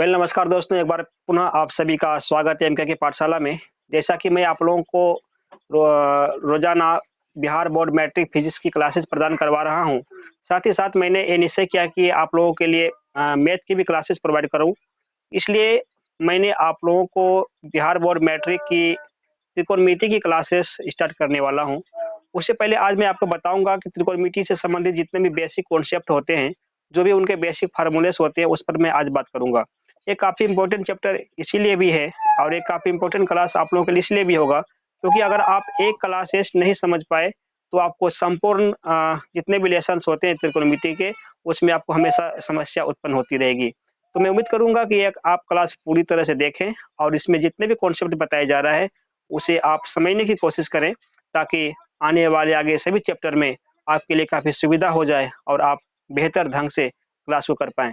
नमस्कार दोस्तों, एक बार पुनः आप सभी का स्वागत है एमके की पाठशाला में। जैसा कि मैं आप लोगों को रोज़ाना बिहार बोर्ड मैट्रिक फिज़िक्स की क्लासेस प्रदान करवा रहा हूँ। साथ ही साथ मैंने ये निश्चय किया कि आप लोगों के लिए मैथ की भी क्लासेस प्रोवाइड करूँ। इसलिए मैंने आप लोगों को बिहार बोर्ड मैट्रिक की त्रिकोणमिति की क्लासेस स्टार्ट करने वाला हूँ। उससे पहले आज मैं आपको बताऊँगा कि त्रिकोणमिति से संबंधित जितने भी बेसिक कॉन्सेप्ट होते हैं, जो भी उनके बेसिक फ़ॉर्मूलेस होते हैं, उस पर मैं आज बात करूँगा। ये काफ़ी इम्पोर्टेंट चैप्टर इसीलिए भी है और एक काफ़ी इम्पोर्टेंट क्लास आप लोगों के लिए इसलिए भी होगा, क्योंकि अगर आप एक क्लासेस नहीं समझ पाए, तो आपको संपूर्ण जितने भी लेसन्स होते हैं त्रिकोणमिति के, उसमें आपको हमेशा समस्या उत्पन्न होती रहेगी। तो मैं उम्मीद करूँगा कि एक आप क्लास पूरी तरह से देखें और इसमें जितने भी कॉन्सेप्ट बताया जा रहा है, उसे आप समझने की कोशिश करें, ताकि आने वाले आगे सभी चैप्टर में आपके लिए काफ़ी सुविधा हो जाए और आप बेहतर ढंग से क्लास को कर पाएँ।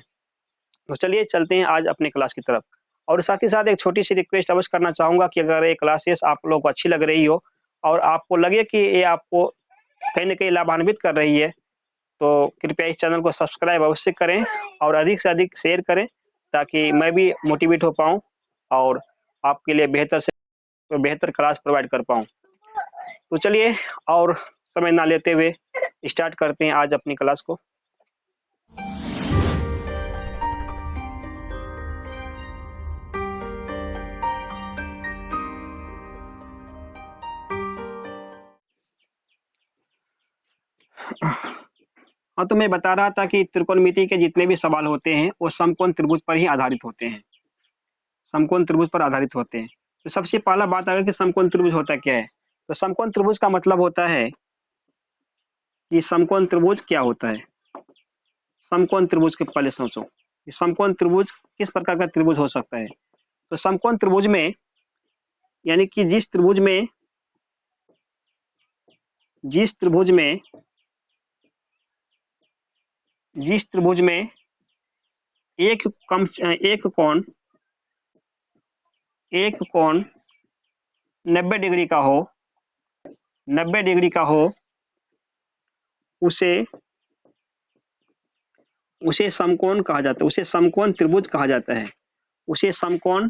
तो चलिए चलते हैं आज अपनी क्लास की तरफ। और साथ ही साथ एक छोटी-सी रिक्वेस्ट अवश्य करना चाहूँगा कि अगर ये क्लासेस आप लोगों को अच्छी लग रही हो और आपको लगे कि ये आपको कहीं न कहीं लाभान्वित कर रही है, तो कृपया इस चैनल को सब्सक्राइब अवश्य करें और अधिक से अधिक शेयर करें, ताकि मैं भी मोटिवेट हो पाऊँ और आपके लिए बेहतर से बेहतर क्लास प्रोवाइड कर पाऊँ। तो चलिए और समय ना लेते हुए स्टार्ट करते हैं आज अपनी क्लास को। हाँ, तो मैं बता रहा था कि त्रिकोणमिति के जितने भी सवाल होते हैं, वो समकोण त्रिभुज पर ही आधारित होते हैं। समकोण त्रिभुज पर आधारित होते हैं। तो सबसे पहला बात आएगा कि समकोण त्रिभुज होता क्या है? तो समकोण त्रिभुज का मतलब होता है कि समकोण त्रिभुज क्या होता है? समकोण त्रिभुज के पहले समझो कि समकोण त्रिभुज किस प्रकार का त्रिभुज हो सकता है? तो समकोण त्रिभुज में यानी कि जिस त्रिभुज में एक कम एक कोण 90 डिग्री का हो 90 डिग्री का हो, उसे समकोण कहा जाता है, उसे समकोण त्रिभुज कहा जाता है। उसे समकोण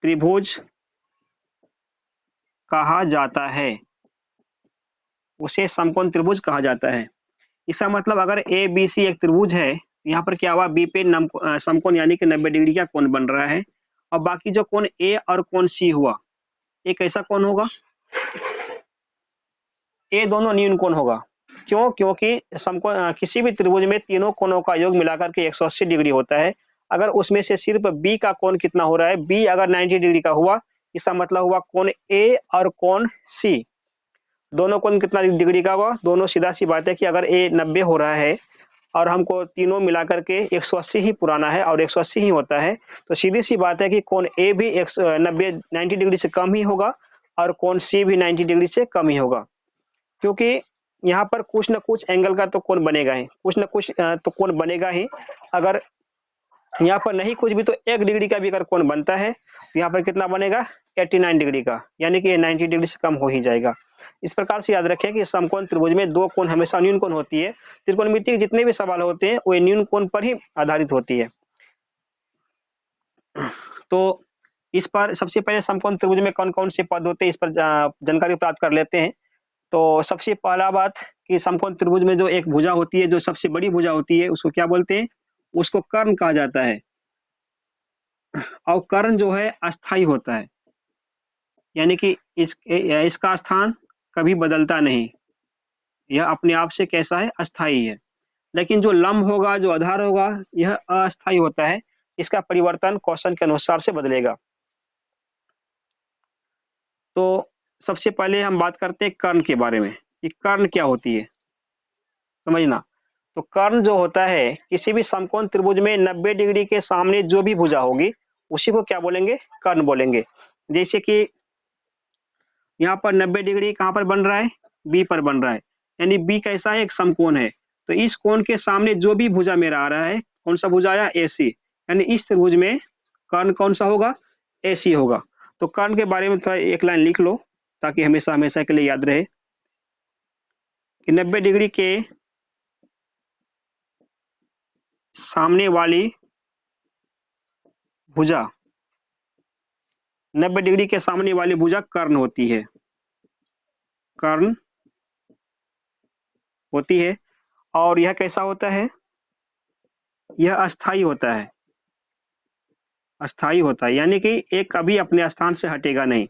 त्रिभुज कहा जाता है। उसे समकोण त्रिभुज कहा जाता है। इसका मतलब अगर ए बी सी एक त्रिभुज है, यहाँ पर क्या हुआ, बी पे समकोण यानी कि 90 डिग्री का कोण बन रहा है और बाकी जो कोण ए और कोण सी हुआ, ये कैसा कोण होगा? ये दोनों न्यून कोण होगा। क्यों? क्योंकि समकोण किसी भी त्रिभुज में तीनों कोणों का योग मिलाकर के 180 डिग्री होता है। अगर उसमें से सिर्फ बी का कोण कितना हो रहा है, बी अगर 90 डिग्री का हुआ, इसका मतलब हुआ कोण ए और कोण सी दोनों कोण कितना डिग्री का हुआ? दोनों सीधा सी बात है कि अगर ए 90 हो रहा है और हमको तीनों मिलाकर के 180 ही पुराना है और 180 ही होता है, तो सीधी सी बात है कि कोण ए भी 90 डिग्री से कम ही होगा और कोण सी भी 90 डिग्री से कम ही होगा। क्योंकि यहाँ पर कुछ न कुछ एंगल का तो कोण बनेगा ही, कुछ न कुछ तो कोण बनेगा ही। अगर यहाँ पर नहीं कुछ भी तो 1 डिग्री का भी अगर कोण बनता है, तो यहाँ पर कितना बनेगा? 89 डिग्री का, यानी कि 90 डिग्री से कम हो ही जाएगा। इस प्रकार से याद रखें कि समकोण त्रिभुज में 2 कोण हमेशा न्यून कोण होती है। त्रिकोणमिति के जितने भी सवाल होते हैं, वो न्यून कोण पर ही आधारित होती है। तो इस पर सबसे पहले समकोण त्रिभुज में कौन-कौन से पद होते हैं, इस पर जानकारी प्राप्त कर लेते हैं। तो सबसे पहला बात कि समकोण त्रिभुज में जो एक भुजा होती है, जो सबसे बड़ी भुजा होती है, उसको क्या बोलते हैं? उसको कर्ण कहा जाता है। और कर्ण जो है अस्थाई होता है, यानी कि इसका स्थान कभी बदलता नहीं, यह अपने आप से कैसा है? अस्थाई है। लेकिन जो लंब होगा, जो आधार होगा, यह अस्थाई होता है, इसका परिवर्तन क्वेश्चन के अनुसार से बदलेगा। तो सबसे पहले हम बात करते हैं कर्ण के बारे में कि कर्ण क्या होती है, समझना। तो कर्ण जो होता है, किसी भी समकोण त्रिभुज में 90 डिग्री के सामने जो भी भुजा होगी, उसी को क्या बोलेंगे? कर्ण बोलेंगे। जैसे कि यहाँ पर 90 डिग्री कहाँ पर बन रहा है? बी पर बन रहा है, यानी बी कैसा है? एक समकोण है। तो इस कोण के सामने जो भी भुजा मेरा आ रहा है, कौन सा भुजा आया? AC, यानी इस त्रिभुज में कर्ण कौन सा होगा? AC होगा। तो कर्ण के बारे में थोड़ा एक लाइन लिख लो, ताकि हमेशा हमेशा के लिए याद रहे कि 90 डिग्री के सामने वाली भुजा, 90 डिग्री के सामने वाली भुजा कर्ण होती है, कर्ण होती है। और यह कैसा होता है? यह अस्थाई होता है, अस्थाई होता है, यानी कि एक कभी अपने स्थान से हटेगा नहीं,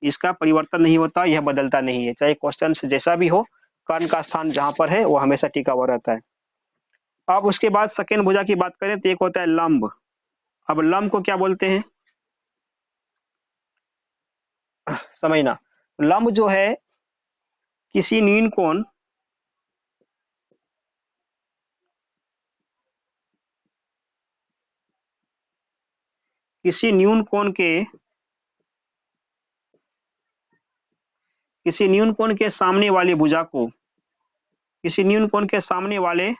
इसका परिवर्तन नहीं होता, यह बदलता नहीं है, चाहे क्वेश्चन जैसा भी हो, कर्ण का स्थान जहां पर है वो हमेशा टिका हुआ रहता है। अब उसके बाद सेकेंड भुजा की बात करें तो एक होता है लंब। अब लंब को क्या बोलते हैं समझना। लंब जो है किसी न्यून कोण, किसी न्यून कोण के, किसी न्यून कोण के सामने वाली भुजा को, किसी न्यून कोण के सामने वाले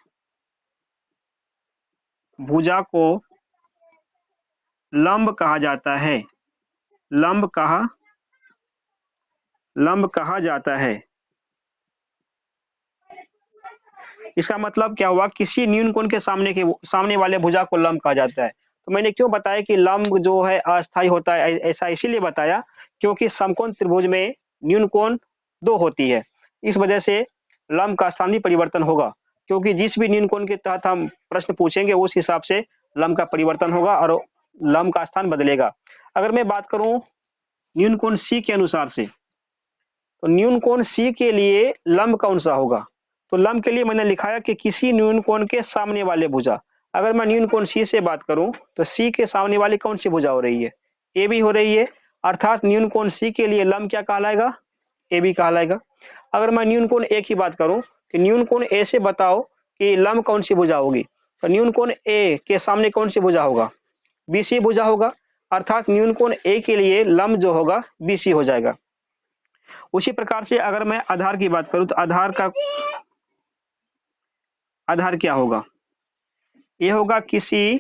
भुजा को लंब कहा जाता है, लंब कहा जाता है। इसका मतलब क्या हुआ? किसी न्यून कोण के सामने वाले भुजा को लंब कहा जाता है। तो मैंने क्यों बताया कि लंब जो है अस्थाई होता है, ऐसा इसीलिए बताया क्योंकि समकोण त्रिभुज में न्यून कोण 2 होती है, इस वजह से लंब का स्थानीय परिवर्तन होगा, क्योंकि जिस भी न्यून कोण के तहत हम प्रश्न पूछेंगे उस हिसाब से लंब का परिवर्तन होगा और लंब का स्थान बदलेगा। अगर मैं बात करूं न्यून कोण सी के अनुसार से, तो न्यून कोण सी के लिए लंब कौन सा होगा? तो लंब के लिए मैंने लिखा है कि किसी न्यून कोण के सामने वाले भुजा। अगर मैं न्यून कोण सी से बात करूं तो सी के सामने वाली कौन सी भुजा हो रही है? ए बी हो रही है, अर्थात न्यून कोण सी के लिए लंब क्या कहलाएगा? ए बी कहलाएगा। अगर मैं न्यून कोण ए की बात करूं कि न्यून कोण ए से बताओ कि लंब कौन सी भुजा होगी, तो न्यून कोण ए के सामने कौन सी भुजा होगा? बी सी भुजा होगा, अर्थात न्यून कोण ए के लिए लंब जो होगा बी सी हो जाएगा। उसी प्रकार से अगर मैं आधार की बात करूं तो आधार क्या होगा? ये होगा किसी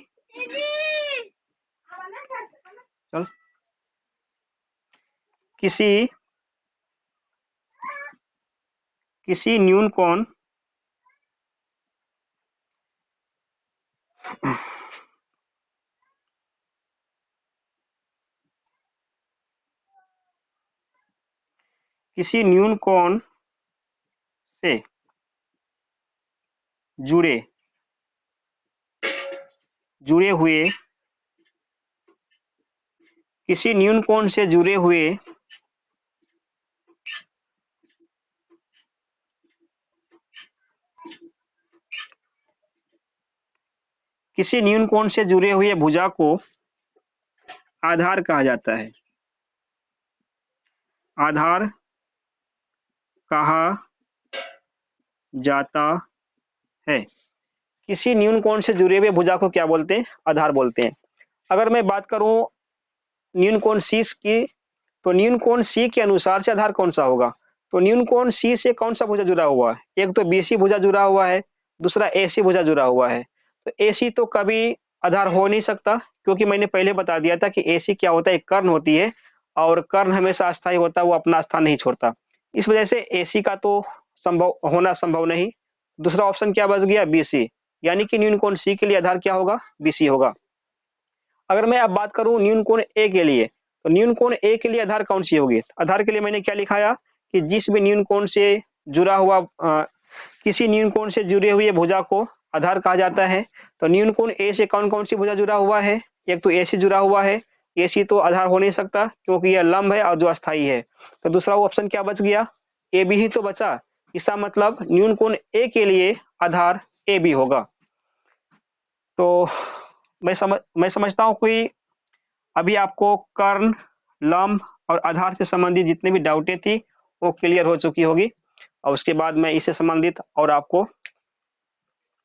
किसी न्यून कोण, किसी न्यून कोण से जुड़े जुड़े हुए, किसी न्यून कोण से जुड़े हुए किसी न्यून कोण से जुड़े हुए भुजा को आधार कहा जाता है, आधार कहा जाता है। किसी न्यून कोण से जुड़े हुए भुजा को क्या बोलते हैं? आधार बोलते हैं। अगर मैं बात करूं न्यून कोण सी की, तो न्यून कोण सी के अनुसार से आधार कौन सा होगा? तो न्यून कोण सी से कौन सा भुजा जुड़ा हुआ है? एक तो बीसी भुजा जुड़ा हुआ है, दूसरा एसी भुजा जुड़ा हुआ है। तो एसी तो कभी आधार हो नहीं सकता, क्योंकि मैंने पहले बता दिया था कि एसी क्या होता है? कर्ण होती है और कर्ण हमेशा अस्थाई होता है, वो अपना स्थान नहीं छोड़ता। इस वजह से एसी का तो संभव नहीं। दूसरा ऑप्शन क्या बच गया? बीसी, यानी कि न्यून कोण सी के लिए आधार क्या होगा? बीसी होगा। अगर मैं अब बात करूं न्यून कोण ए के लिए, तो न्यून कोण ए के लिए आधार कौन सी होगी? आधार के लिए मैंने क्या लिखाया कि जिस भी न्यून कोण से जुड़ा हुआ किसी न्यून कोण से जुड़े हुए भुजा को आधार कहा जाता है। तो न्यून कोण ए से कौन कौन सी भुजा जुड़ा हुआ है? एक तो एसी जुड़ा हुआ है, एसी तो आधार हो नहीं सकता क्योंकि यह लंब है और जो अस्थाई है। तो दूसरा ऑप्शन क्या बच गया? ए बी ही तो बचा। इसका मतलब न्यून कोण ए के लिए आधार ए बी होगा। तो मैं समझता हूं कि अभी आपको कर्ण, लंब और आधार से संबंधित जितने भी डाउटें थी वो क्लियर हो चुकी होगी, और उसके बाद मैं इससे संबंधित और आपको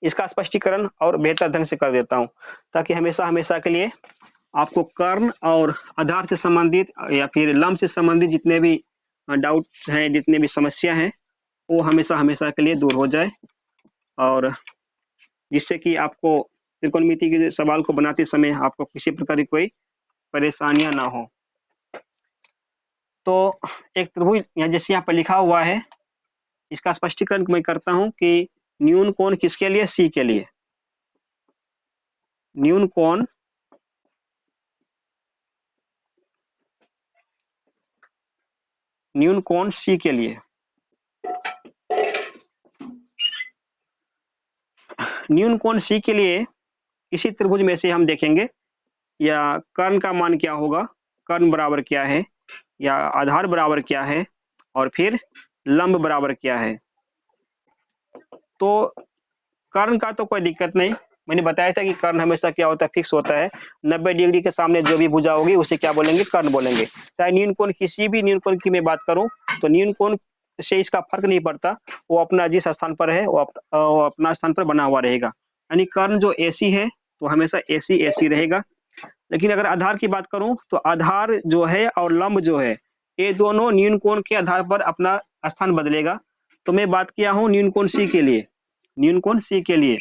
इसका स्पष्टीकरण और बेहतर ढंग से कर देता हूं, ताकि हमेशा हमेशा के लिए आपको कर्ण और आधार से संबंधित या फिर लंब से संबंधित जितने भी डाउट हैं, जितने भी समस्या हैं, वो हमेशा हमेशा के लिए दूर हो जाए, और जिससे कि आपको त्रिकोणमिति के सवाल को बनाते समय आपको किसी प्रकार की कोई परेशानियां ना हो। तो एक त्रिभुज जैसे यहाँ पर लिखा हुआ है, इसका स्पष्टीकरण मैं करता हूं कि न्यून कोण किसके लिए? सी के लिए। न्यून कोण न्यून कोण सी के लिए, न्यून कोण सी के लिए इसी त्रिभुज में से हम देखेंगे या कर्ण का मान क्या होगा, कर्ण बराबर क्या है, या आधार बराबर क्या है, और फिर लंब बराबर क्या है। तो कर्ण का तो कोई दिक्कत नहीं, मैंने बताया था कि कर्ण हमेशा क्या होता है, फिक्स होता है। 90 डिग्री के सामने जो भी भुजा होगी उसे क्या बोलेंगे, कर्ण बोलेंगे। चाहे न्यून कोण, किसी भी न्यून कोण की मैं बात करूं तो न्यून कोण से इसका फर्क नहीं पड़ता, वो अपना जिस स्थान पर है वो अपना स्थान पर बना हुआ रहेगा। यानी कर्ण जो एसी है तो हमेशा एसी एसी रहेगा। लेकिन अगर आधार की बात करूं तो आधार जो है और लंब जो है ये दोनों न्यून कोण के आधार पर अपना स्थान बदलेगा। तो मैं बात किया हूं न्यून कोण सी के लिए, न्यून कोण सी के लिए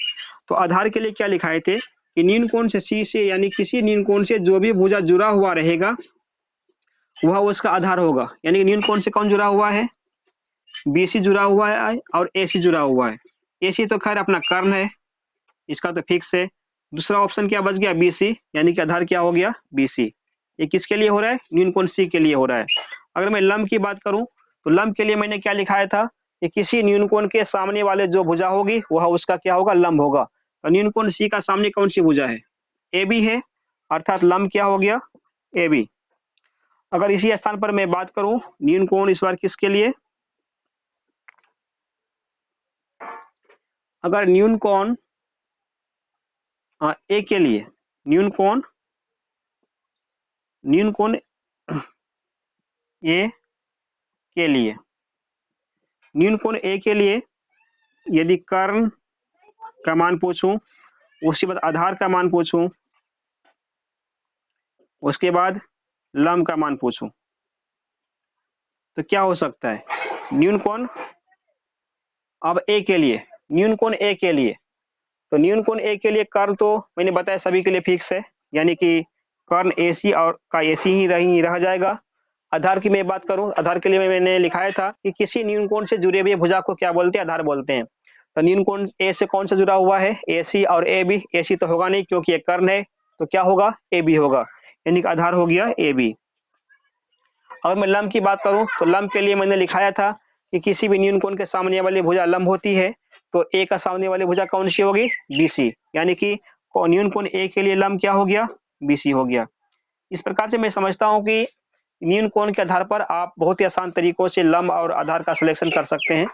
तो आधार के लिए क्या लिखाए थे कि न्यून कोण से सी से, यानी किसी न्यून कोण से जो भी भुजा जुड़ा हुआ रहेगा वह उसका आधार होगा। यानी न्यून कोण से कौन जुड़ा हुआ है, बीसी जुड़ा हुआ है और एसी जुड़ा हुआ है। एसी तो खैर अपना कर्ण है, इसका तो फिक्स है। दूसरा ऑप्शन क्या बच गया, बीसी, यानी कि आधार क्या हो गया, बीसी। ये किसके लिए हो रहा है, न्यून कोण सी के लिए हो रहा है। अगर मैं लंब की बात करूं तो लंब के लिए मैंने क्या लिखाया था कि किसी न्यून कोण के सामने वाले जो भुजा होगी वह उसका क्या होगा, लंब होगा। तो न्यून कोण सी का सामने कौन सी भुजा है, ए बी है, अर्थात लंब क्या हो गया, ए बी। अगर इसी स्थान पर मैं बात करूं न्यून कोण इस बार किसके लिए, अगर न्यून कोण ए के लिए, न्यून कोण ए के लिए, न्यून कोण ए के लिए यदि कर्ण का मान पूछूं, उसके बाद आधार का मान पूछूं, उसके बाद लंब का मान पूछूं, तो क्या हो सकता है, न्यून कोण अब ए के लिए, न्यून कोण ए के लिए, तो न्यून कोण ए के लिए कर्ण तो मैंने बताया सभी के लिए फिक्स है, यानी कि कर्ण एसी और का एसी ही रह जाएगा। आधार की मैं बात करूं, आधार के लिए मैंने लिखाया था कि किसी न्यून कोण से जुड़े हुए भुजा को क्या बोलते हैं, आधार बोलते हैं। तो न्यून कोण ए से कौन सा जुड़ा हुआ है, एसी और ए बी। एसी तो होगा नहीं क्योंकि एक कर्ण है, तो क्या होगा, ए बी होगा, यानी कि आधार हो गया ए बी। और मैं लंब की बात करूं तो लंब के लिए मैंने लिखाया था कि किसी भी न्यून कोण के सामने वाली भुजा लंब होती है, तो ए का सामने वाली भुजा कौन सी होगी, बीसी, यानी कि न्यून कोण ए के लिए लंब क्या हो गया, बीसी हो गया। इस प्रकार से मैं समझता हूं कि न्यून कोण के आधार पर आप बहुत ही आसान तरीकों से लंब और आधार का सिलेक्शन कर सकते हैं।